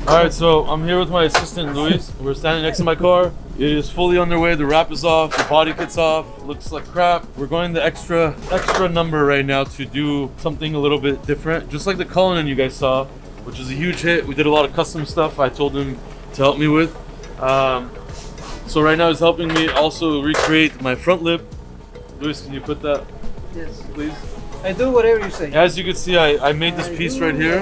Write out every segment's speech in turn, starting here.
Alright, so I'm here with my assistant Luis. We're standing next to my car. It is fully underway. The wrap is off, the body kit's off. Looks like crap. We're going the extra number right now to do something a little bit different. Just like the Cullinan you guys saw, which is a huge hit. We did a lot of custom stuff I told him to help me with. So right now he's helping me also recreate my front lip. Luis, can you put that? Yes. Please. I do whatever you say. As you can see, I made this piece right here.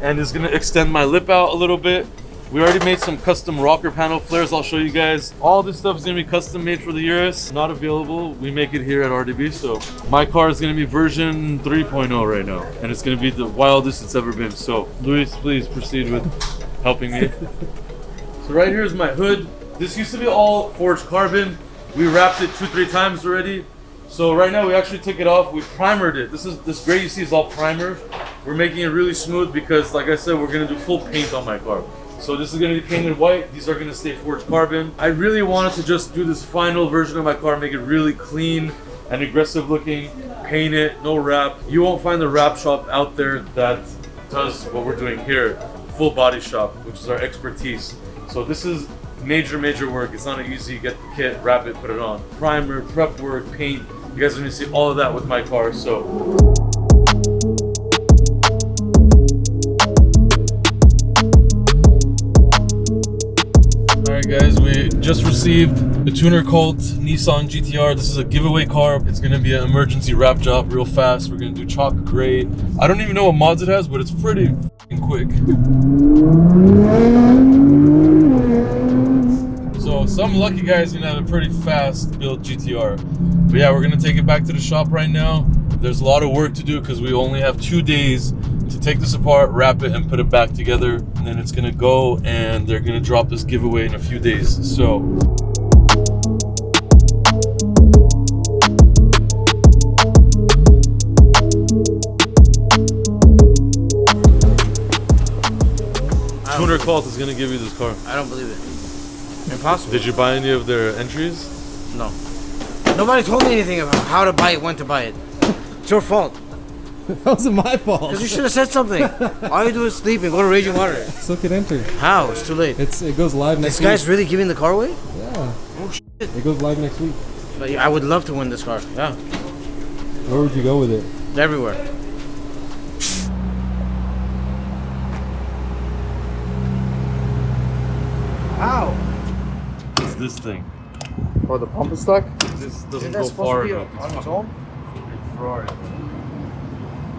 And it's gonna extend my lip out a little bit. We already made some custom rocker panel flares. I'll show you guys. All this stuff is gonna be custom made for the Urus. Not available. We make it here at RDB. So my car is gonna be version 3.0 right now. And it's gonna be the wildest it's ever been. So Luis, please proceed with helping me. So right here is my hood. This used to be all forged carbon. We wrapped it 2-3 times already. So right now we actually took it off. We primered it. This gray you see is all primer. We're making it really smooth because, like I said, we're gonna do full paint on my car. So this is gonna be painted white. These are gonna stay forged carbon. I really wanted to just do this final version of my car, make it really clean and aggressive looking, paint it, no wrap. You won't find a wrap shop out there that does what we're doing here. Full body shop, which is our expertise. So this is major work. It's not easy. You get the kit, wrap it, put it on. Primer, prep work, paint. You guys are gonna see all of that with my car, so. Alright guys, we just received the TunerCult Nissan GTR. This is a giveaway car. It's gonna be an emergency wrap job real fast. We're gonna do chalk gray. I don't even know what mods it has, but it's pretty f***ing quick. So some lucky guy's gonna have a pretty fast built GTR. But yeah, we're gonna take it back to the shop right now. There's a lot of work to do because we only have 2 days to take this apart, wrap it, and put it back together. And then it's gonna go and they're gonna drop this giveaway in a few days. So. TunerCult is gonna give you this car. I don't believe it. Impossible. Did you buy any of their entries? No. Nobody told me anything about how to buy it, when to buy it. It's your fault. That wasn't my fault. Because you should have said something. All you do is sleep and go to Raging Water. Still can enter. How? It's too late. It goes live next week. This guy's really giving the car away? Yeah. Oh shit. It goes live next week. But I would love to win this car. Yeah. Where would you go with it? Everywhere. How? It's this thing. Oh, the pump is stuck? This doesn't go far enough. On its own? Ferrari.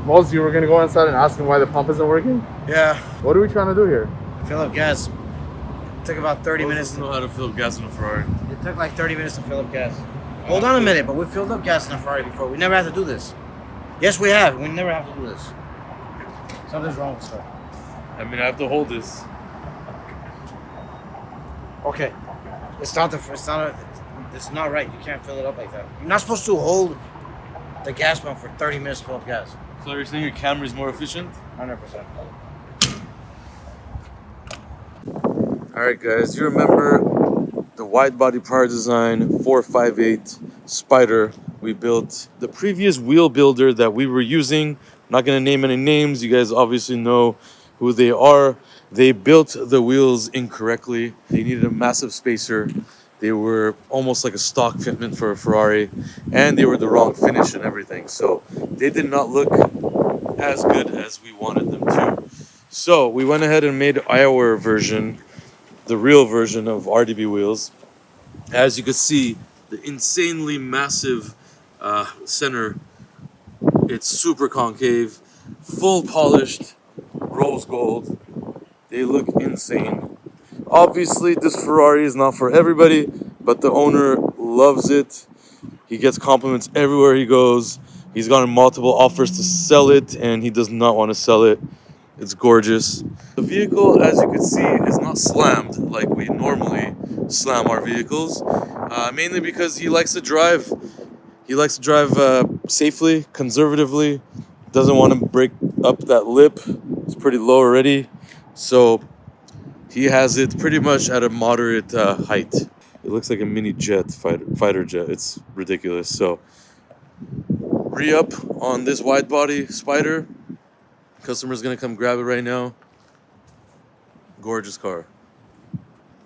Most you were gonna go inside and ask him why the pump isn't working? Yeah. What are we trying to do here? Fill up gas. It took about 30 minutes. Doesn't know how to fill gas in a Ferrari. It took like 30 minutes to fill up gas. Hold on a minute, but we filled up gas in a Ferrari before. We never had to do this. Yes, we have. We never have to do this. Something's wrong with this car. I mean, I have to hold this. Okay. It's not right. You can't fill it up like that. You're not supposed to hold the gas pump for 30 minutes to fill up gas. So you're saying your camera is more efficient? 100%. Alright guys, you remember the Widebody power design 458 Spider. We built the previous wheel builder that we were using. I'm not going to name any names. You guys obviously know who they are. They built the wheels incorrectly. They needed a massive spacer. They were almost like a stock fitment for a Ferrari, and they were the wrong finish and everything. So they did not look as good as we wanted them to. So we went ahead and made our version, the real version of RDB wheels. As you can see, the insanely massive center. It's super concave, full polished, rose gold. They look insane. Obviously, this Ferrari is not for everybody, but the owner loves it. He gets compliments everywhere he goes. He's gotten multiple offers to sell it, and he does not want to sell it. It's gorgeous. The vehicle, as you can see, is not slammed like we normally slam our vehicles, mainly because he likes to drive. He likes to drive safely, conservatively. Doesn't want to break up that lip. It's pretty low already. So he has it pretty much at a moderate height. It looks like a mini jet, fighter jet. It's ridiculous. So re-up on this wide body Spider. Customer's gonna come grab it right now. gorgeous car.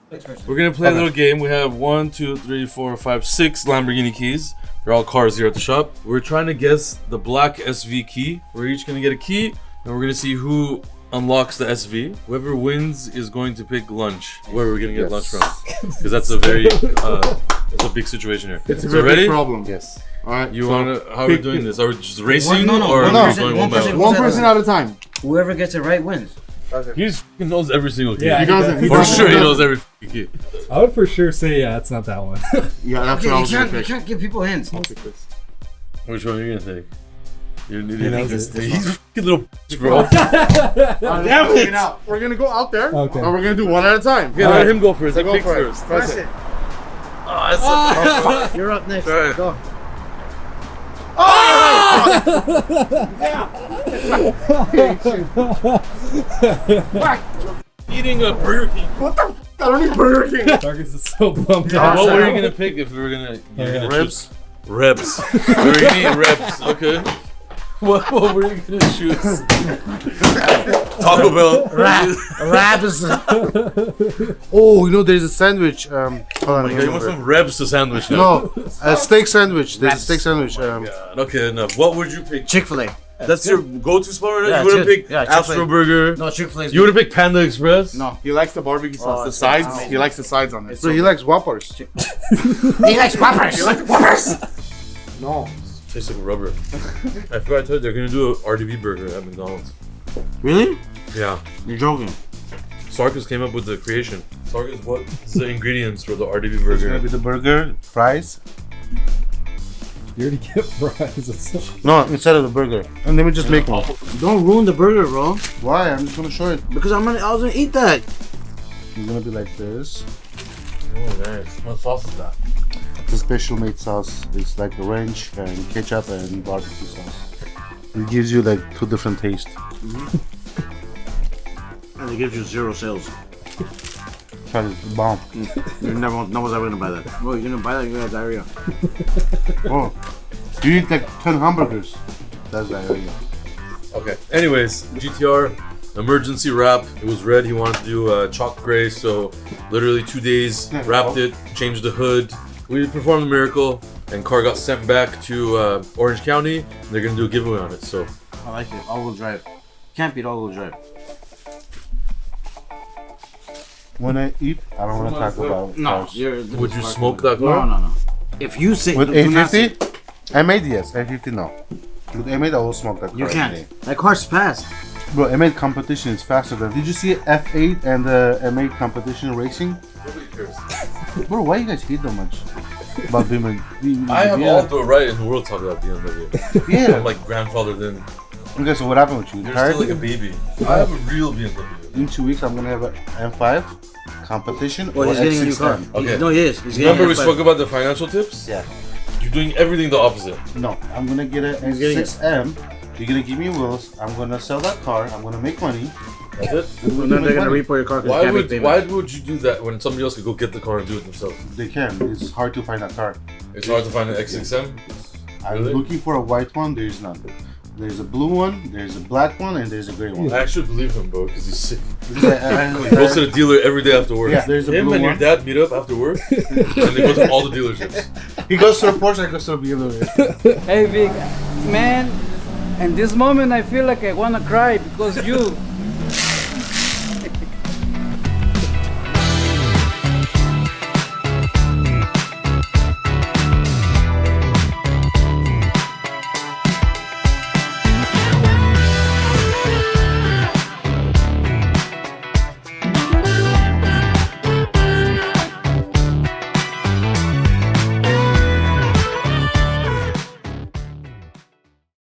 Thanks, Richard. We're gonna play a little game. We have 1, 2, 3, 4, 5, 6 Lamborghini keys. They're all cars here at the shop. We're trying to guess the black SV key. We're each gonna get a key, and we're gonna see who unlocks the SV. Whoever wins is going to pick lunch. Where are we gonna get lunch from? Because that's a very, that's a big situation here. It's a So very ready? big problem. Yes. All right. You so wanna? How are we pick- doing this? Are we just racing, no, or one are we person- going one one by person- one? One person at a time. Whoever gets it right wins. He just knows every single key. Yeah, He doesn't. He For doesn't. sure, he knows every key. I would for sure say, yeah, it's not that one. Yeah, that's what I You was gonna can't, you pick. can't give people hints. Which one are you gonna take? You're an He idiot. knows it. He's a fucking little bitch, bro. Damn it! Now, we're gonna go out there, Okay. and we're gonna do one at a time. Okay, let him go first. So He go picks for it. first. Press it. You're up next. Alright. Go. Eating a Burger King. What the? I don't need Burger King. Sarkis is so bummed Yeah, out. What so- were you gonna pick if we were gonna? You're gonna Ribs. choose Rebs. We're gonna eat Rebs. Okay. What were you gonna choose? Taco Bell. Rabs. Oh, you know, there's a sandwich. Hold on. Okay, you went from Rebs to sandwich now. No, a steak sandwich. There's a Wraps. steak sandwich. God, okay, enough. What would you pick? Chick-fil-A. That's your go-to spot right now? Yeah, You wouldn't it's pick good. Yeah, Astro Chick-fil-A. Burger? No, Chick-fil-A's. You wouldn't pick Panda Express? No. He likes the barbecue sauce. Oh, The it's sides. amazing. He likes the sides on it. It's So so he likes Whoppers. He likes Whoppers. No. Tastes like rubber. I forgot to tell you, they're gonna do a RDB burger at McDonald's. Really? Yeah. You're joking. Sarkis came up with the creation. Sarkis, what's the ingredients for the RDB It's gonna burger? be the burger, fries. You already get fries. It's so- No, instead of the burger. And let me just make one. Don't ruin the burger, bro. Why? I'm just gonna show it. Because I was gonna eat that. It's gonna be like this. Oh, nice. What sauce is that? It's a special made sauce. It's like ranch and ketchup and barbecue sauce. It gives you like two different tastes. And it gives you 0 sales. Try this bomb. No one's ever gonna buy that. Bro, you're gonna buy that, you're gonna have diarrhea. Oh, you eat like 10 hamburgers. That's diarrhea. Okay. Anyways, GTR emergency wrap. It was red. He wanted to do chalk gray, so literally 2 days. Wrapped it, changed the hood. We performed a miracle, and car got sent back to Orange County. And they're gonna do a giveaway on it. So I like it. All-wheel drive. Can't beat all-wheel drive. When I eat, I don't want to talk about No. cars. would you smoke that car? No. If you say With do not say- A50? I made yes, A50 no. With A8 I will smoke that car. you every can't. day. That car's fast. Bro, M8 competition is faster than. Did you see F8 and the M8 competition racing? Nobody cares. Bro, why you guys hate so much about BMW? I have all the right in the world to talk about BMW. I'm Yeah. like grandfathered in. Okay, so what happened with you? You're Tired? still like a baby. I have a real BMW. In 2 weeks, I'm gonna have an M5 competition. Well, or he's getting a new car. X6M. Okay. No, he is. He's getting Remember we a spoke about the financial tips? Yeah. You're doing everything the opposite. No, I'm gonna get an He's getting it. X6M. You're gonna give me wheels. I'm gonna sell that car. I'm gonna make money. That's it. And then they're gonna repo your car because Why you can't would make why payment. would you do that when somebody else could go get the car and do it themselves? They can. It's hard to find a car. It's hard to find an X6M. I'm Really? looking for a white one. There's none. There's a blue one. There's a black one, and there's a gray one. I actually believe him, bro, because he's sick. Because He goes to the dealer every day after work. Yeah, there's a Him blue and your one. dad meet up after work, and they go to all the dealerships. He goes to a Porsche. I goes to a BMW. Hey Vic, man, in this moment I feel like I wanna cry because you